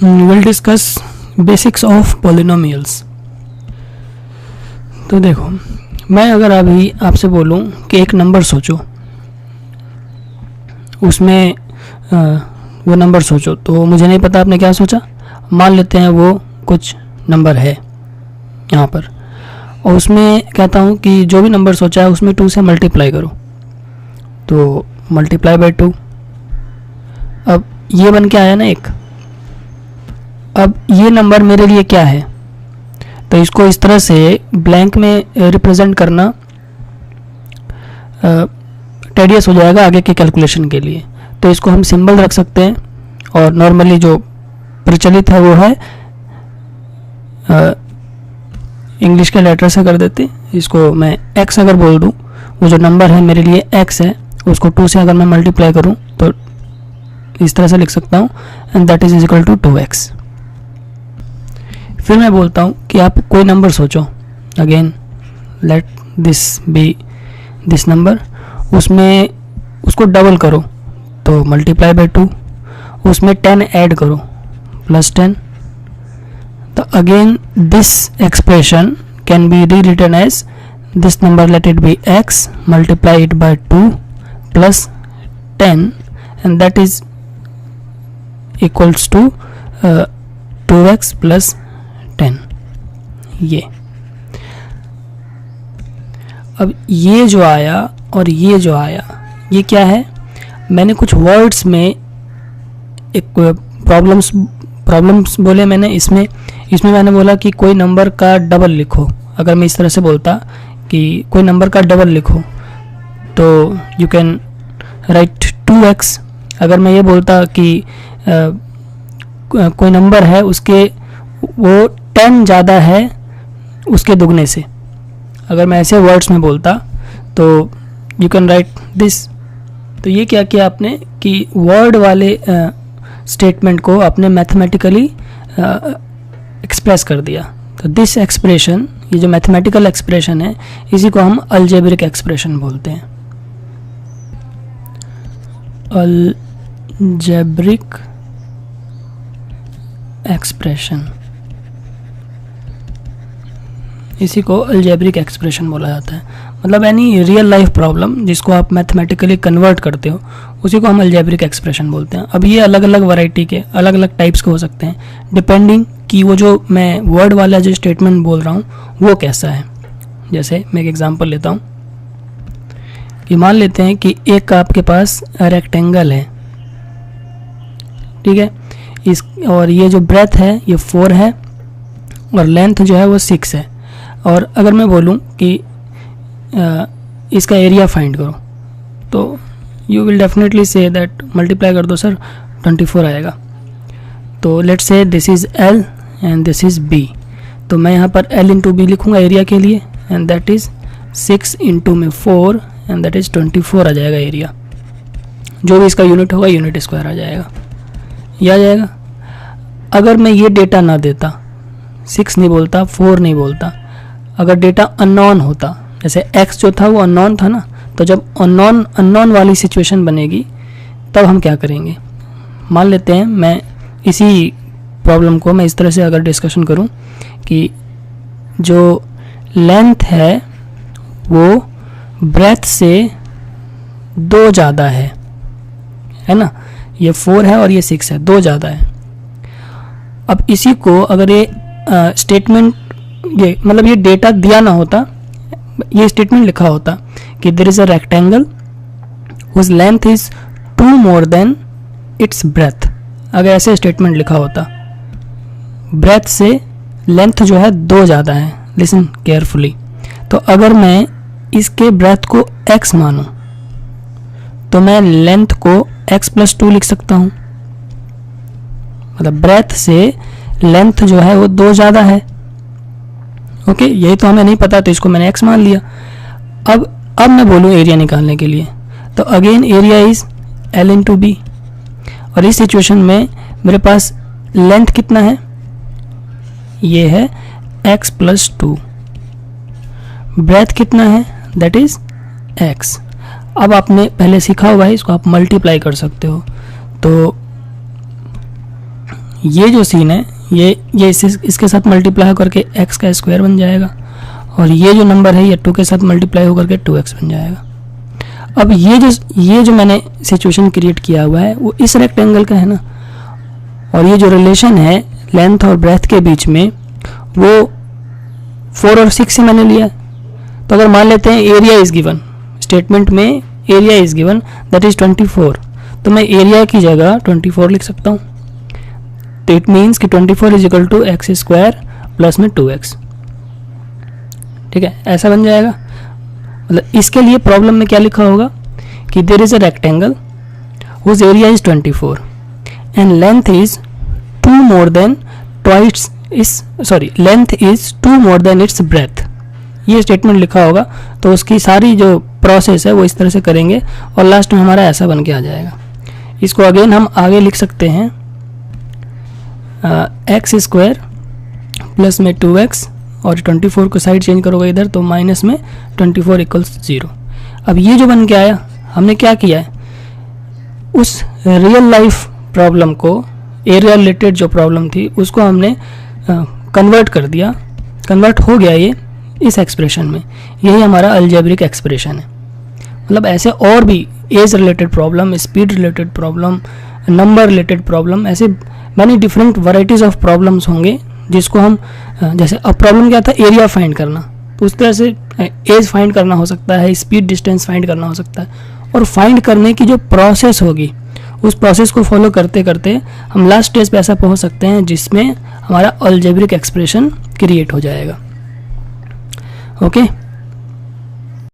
Will discuss basics of polynomials. तो देखो, मैं अगर अभी आपसे बोलूं कि एक नंबर सोचो, उसमें वो नंबर सोचो, तो मुझे नहीं पता आपने क्या सोचा। मान लेते हैं वो कुछ नंबर है यहाँ पर, और उसमें कहता हूँ कि जो भी नंबर सोचा है उसमें 2 से मल्टीप्लाई करो, तो मल्टीप्लाई बाय 2। अब ये बन के आया ना एक। अब ये नंबर मेरे लिए क्या है, तो इसको इस तरह से ब्लैंक में रिप्रेजेंट करना टेडियस हो जाएगा आगे के कैलकुलेशन के लिए। तो इसको हम सिंबल रख सकते हैं, और नॉर्मली जो प्रचलित है वो है इंग्लिश के लेटर से कर देते हैं। इसको मैं x अगर बोल दूं, वो जो नंबर है मेरे लिए x है, उसको 2 से अगर मैं मल्टीप्लाई करूं तो इस तरह से लिख सकता हूं, and that is equal to 2x। फिर मैं बोलता हूं कि आप कोई नंबर सोचो, again let this be this number, उसमें उसको डबल करो तो मल्टीप्लाई बाय 2, उसमें 10 ऐड करो प्लस 10। तो again this expression can be rewritten as this number, let it be x, multiply it by 2 plus 10, and that is equals to 2x plus 10। ये अब ये जो आया और ये जो आया, ये क्या है? मैंने कुछ वर्ड्स में एक प्रॉब्लम्स बोले मैंने। इसमें मैंने बोला कि कोई नंबर का डबल लिखो। अगर मैं इस तरह से बोलता कि कोई नंबर का डबल लिखो, तो यू कैन राइट 2x। अगर मैं ये बोलता कि कोई नंबर है उसके वो 10 ज़्यादा है उसके दुगने से, अगर मैं ऐसे वर्ड्स में बोलता तो यू कैन राइट दिस। तो ये क्या किया आपने कि वर्ड वाले स्टेटमेंट को आपने मैथमेटिकली एक्सप्रेस कर दिया। तो दिस एक्सप्रेशन, ये जो मैथमेटिकल एक्सप्रेशन है, इसी को हम अलजेब्रिक एक्सप्रेशन बोलते हैं। अलजेब्रिक एक्सप्रेशन, इसी को अलजेब्रिक एक्सप्रेशन बोला जाता है। मतलब एनी रियल लाइफ प्रॉब्लम जिसको आप मैथमेटिकली कन्वर्ट करते हो, उसी को हम अलजेब्रिक एक्सप्रेशन बोलते हैं। अब ये अलग अलग वैरायटी के, अलग अलग टाइप्स के हो सकते हैं, डिपेंडिंग कि वो जो मैं वर्ड वाला जो स्टेटमेंट बोल रहा हूँ वो कैसा है। जैसे मैं एक एग्जांपल लेता हूँ कि मान लेते हैं कि एक आपके पास रेक्टेंगल है, ठीक है, इस और ये जो ब्रेथ है ये 4 है और लेंथ जो है वो 6 है। और अगर मैं बोलूं कि इसका एरिया फाइंड करो, तो you will definitely say that multiply कर दो सर, 24 आएगा। तो let's say this is L and this is B। तो मैं यहाँ पर L इंटू बी लिखूँगा एरिया के लिए, एंड दैट इज़ 6 इंटू में 4 एंड दैट इज़ 24 आ जाएगा एरिया। जो भी इसका यूनिट होगा यूनिट स्क्वायर आ जाएगा, ये आ जाएगा। अगर मैं ये डेटा ना देता, 6 नहीं बोलता, 4 नहीं बोलता, अगर डेटा अननोन होता, जैसे x जो था वो अननोन था ना, तो जब अननोन वाली सिचुएशन बनेगी तब हम क्या करेंगे? मान लेते हैं मैं इसी प्रॉब्लम को मैं इस तरह से अगर डिस्कशन करूं कि जो लेंथ है वो ब्रेथ से 2 ज़्यादा है ना, ये 4 है और ये 6 है, 2 ज़्यादा है। अब इसी को अगर ये स्टेटमेंट, ये मतलब ये डेटा दिया ना होता, ये स्टेटमेंट लिखा होता कि there is a rectangle whose length is 2 more than its breadth. अगर ऐसे स्टेटमेंट लिखा होता, ब्रेथ से लेंथ जो है 2 ज़्यादा है, लिसन केयरफुली। तो अगर मैं इसके ब्रेथ को x मानूं, तो मैं लेंथ को x प्लस 2 लिख सकता हूँ। मतलब ब्रेथ से लेंथ जो है वो 2 ज़्यादा है। ओके, यही तो हमें नहीं पता, तो इसको मैंने x मान लिया। अब मैं बोलूँ एरिया निकालने के लिए, तो again area is L into B. और इस सिचुएशन में मेरे पास लेंथ कितना है? ये है x प्लस 2। ब्रेथ कितना है? That is x। अब आपने पहले सीखा हुआ है, इसको आप मल्टीप्लाई कर सकते हो। तो ये जो सीन है ये इसके साथ मल्टीप्लाई होकर के x का स्क्वायर बन जाएगा, और ये जो नंबर है ये 2 के साथ मल्टीप्लाई होकर के 2x बन जाएगा। अब ये जो मैंने सिचुएशन क्रिएट किया हुआ है वो इस रेक्टेंगल का है ना, और ये जो रिलेशन है लेंथ और ब्रेथ के बीच में वो 4 और 6 से मैंने लिया। तो अगर मान लेते हैं एरिया इज गिवन, स्टेटमेंट में area is given that is 24, तो मैं एरिया की जगह 24 लिख सकता हूँ। तो इट मीन्स कि 24 is equal to x square plus में 2x। ठीक है, ऐसा बन जाएगा। मतलब इसके लिए प्रॉब्लम में क्या लिखा होगा कि there is a rectangle whose area is 24 and length is 2 more than twice length is 2 more than its breadth. ये स्टेटमेंट लिखा होगा, तो उसकी सारी जो प्रोसेस है वो इस तरह से करेंगे और लास्ट में हमारा ऐसा बन के आ जाएगा। इसको अगेन हम आगे लिख सकते हैं एक्स स्क्वायर प्लस में 2x, और 24 को साइड चेंज करोगे इधर तो माइनस में 24 इक्वल्स 0। अब ये जो बन के आया, हमने क्या किया है, उस रियल लाइफ प्रॉब्लम को, एरिया रिलेटेड जो प्रॉब्लम थी उसको हमने कन्वर्ट कर दिया, कन्वर्ट हो गया ये इस एक्सप्रेशन में। यही हमारा अलजेब्रिक एक्सप्रेशन है। मतलब ऐसे और भी age related problem, speed related problem, number related problem, ऐसे many different varieties of problems होंगे जिसको हम जैसे अब प्रॉब्लम क्या था, एरिया फाइंड करना, तो उस तरह से एज फाइंड करना हो सकता है, स्पीड डिस्टेंस फाइंड करना हो सकता है, और फाइंड करने की जो प्रोसेस होगी उस प्रोसेस को फॉलो करते करते हम लास्ट स्टेज पे ऐसा पहुंच सकते हैं जिसमें हमारा अलजेब्रिक एक्सप्रेशन क्रिएट हो जाएगा। ओके।